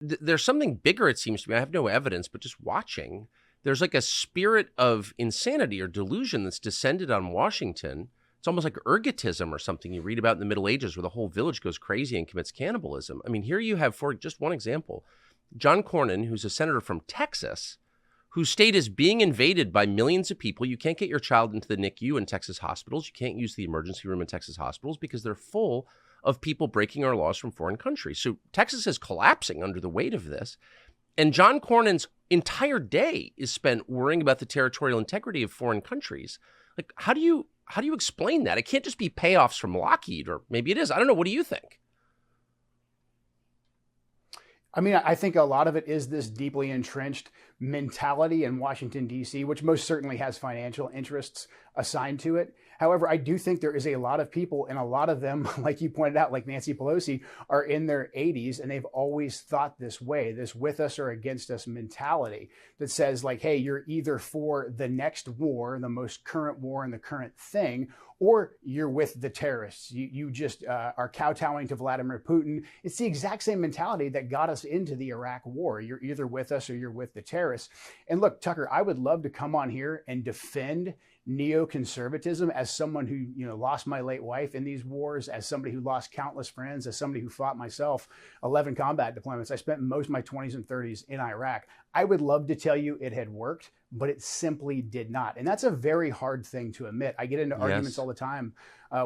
there's something bigger, it seems to me. I have no evidence, but just watching, there's like a spirit of insanity or delusion that's descended on Washington. It's almost like ergotism or something you read about in the Middle Ages, where the whole village goes crazy and commits cannibalism. I mean, here you have, for just one example, John Cornyn, who's a senator from Texas, whose state is being invaded by millions of people. You can't get your child into the NICU in Texas hospitals. You can't use the emergency room in Texas hospitals because they're full of people breaking our laws from foreign countries. So Texas is collapsing under the weight of this. And John Cornyn's entire day is spent worrying about the territorial integrity of foreign countries. Like, how do you explain that? It can't just be payoffs from Lockheed, or maybe it is. I don't know. What do you think? I mean, I think a lot of it is this deeply entrenched mentality in Washington, D.C., which most certainly has financial interests assigned to it. However, I do think there is a lot of people, and a lot of them, like you pointed out, like Nancy Pelosi, are in their 80s, and they've always thought this way, this with us or against us mentality that says, like, hey, you're either for the next war, the most current war and the current thing, or you're with the terrorists. You just are kowtowing to Vladimir Putin. It's the exact same mentality that got us into the Iraq war. You're either with us or you're with the terrorists. And look, Tucker, I would love to come on here and defend neoconservatism as someone who, lost my late wife in these wars, as somebody who lost countless friends, as somebody who fought myself 11 combat deployments. I spent most of my 20s and 30s in Iraq. I would love to tell you it had worked, but it simply did not. And that's a very hard thing to admit. I get into arguments all the time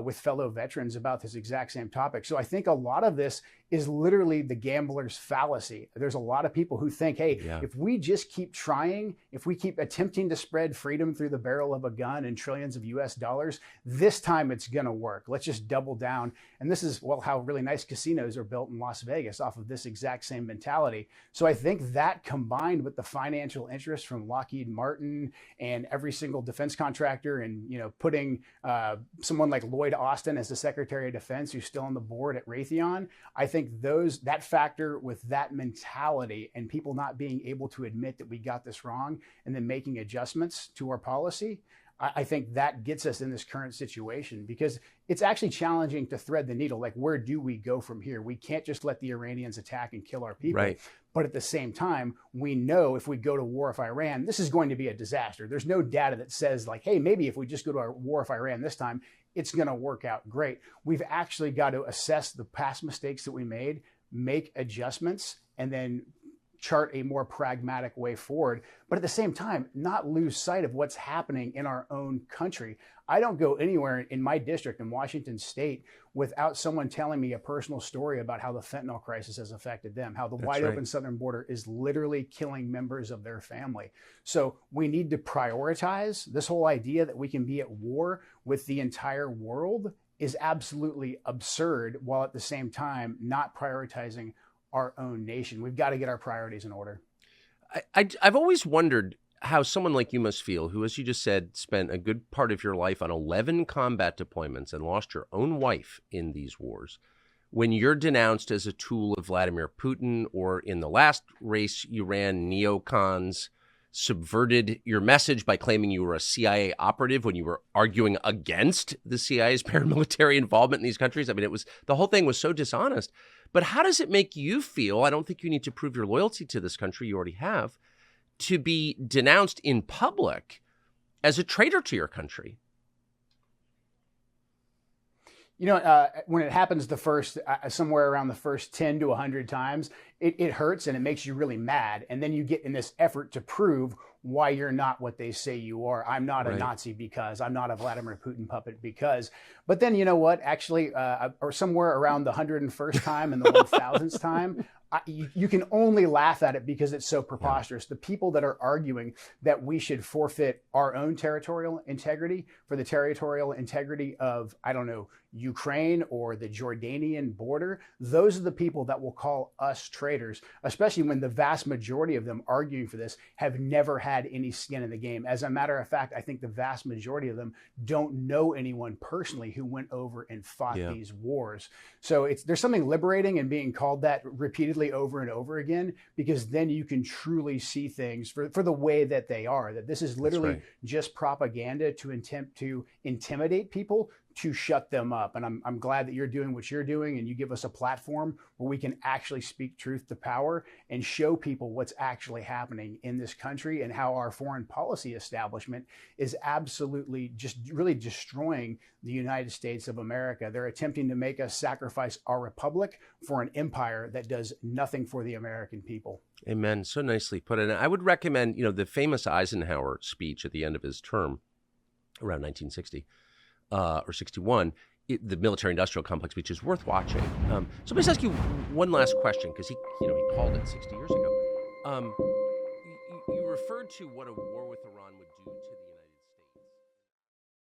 with fellow veterans about this exact same topic. So I think a lot of this is literally the gambler's fallacy. There's a lot of people who think, hey, if we just keep trying, if we keep attempting to spread freedom through the barrel of a gun and trillions of US dollars, this time it's going to work. Let's just double down. And this is, well, how really nice casinos are built in Las Vegas off of this exact same mentality. So I think that combined with the financial interest from Lockheed Martin and every single defense contractor, and putting someone like Lloyd Austin as the Secretary of Defense, who's still on the board at Raytheon, I think that factor with that mentality and people not being able to admit that we got this wrong and then making adjustments to our policy, I think that gets us in this current situation, because it's actually challenging to thread the needle. Like, where do we go from here? We can't just let the Iranians attack and kill our people. Right. But at the same time, we know if we go to war with Iran, this is going to be a disaster. There's no data that says, like, hey, maybe if we just go to war with Iran this time, it's going to work out great. We've actually got to assess the past mistakes that we made, make adjustments, and then chart a more pragmatic way forward, but at the same time, not lose sight of what's happening in our own country. I don't go anywhere in my district in Washington State without someone telling me a personal story about how the fentanyl crisis has affected them, how the wide open southern border is literally killing members of their family. So we need to prioritize. This whole idea that we can be at war with the entire world is absolutely absurd, while at the same time not prioritizing our own nation. We've got to get our priorities in order. I've always wondered how someone like you must feel, who, as you just said, spent a good part of your life on 11 combat deployments and lost your own wife in these wars, when you're denounced as a tool of Vladimir Putin, or in the last race you ran, neocons subverted your message by claiming you were a CIA operative when you were arguing against the CIA's paramilitary involvement in these countries. I mean, the whole thing was so dishonest. But how does it make you feel? I don't think you need to prove your loyalty to this country. You already have. To be denounced in public as a traitor to your country. When it happens the first, somewhere around the first 10 to 100 times, it hurts and it makes you really mad. And then you get in this effort to prove why you're not what they say you are. I'm not a Nazi because, I'm not a Vladimir Putin puppet because. But then, you know what, actually, or somewhere around the 101st time and the 1000th time, you can only laugh at it because it's so preposterous. The people that are arguing that we should forfeit our own territorial integrity for the territorial integrity of, I don't know, Ukraine or the Jordanian border, those are the people that will call us traitors, especially when the vast majority of them arguing for this have never had any skin in the game. As a matter of fact, I think the vast majority of them don't know anyone personally who went over and fought these wars. So there's something liberating in being called that repeatedly over and over again, because then you can truly see things for the way that they are, that this is literally just propaganda to attempt to intimidate people to shut them up. And I'm glad that you're doing what you're doing, and you give us a platform where we can actually speak truth to power and show people what's actually happening in this country and how our foreign policy establishment is absolutely just really destroying the United States of America. They're attempting to make us sacrifice our republic for an empire that does nothing for the American people. Amen. So nicely put. And I would recommend, the famous Eisenhower speech at the end of his term around 1960. Or 61, the military-industrial complex, which is worth watching. So let me just ask you one last question, because he called it 60 years ago. You referred to what a war with Iran would do to the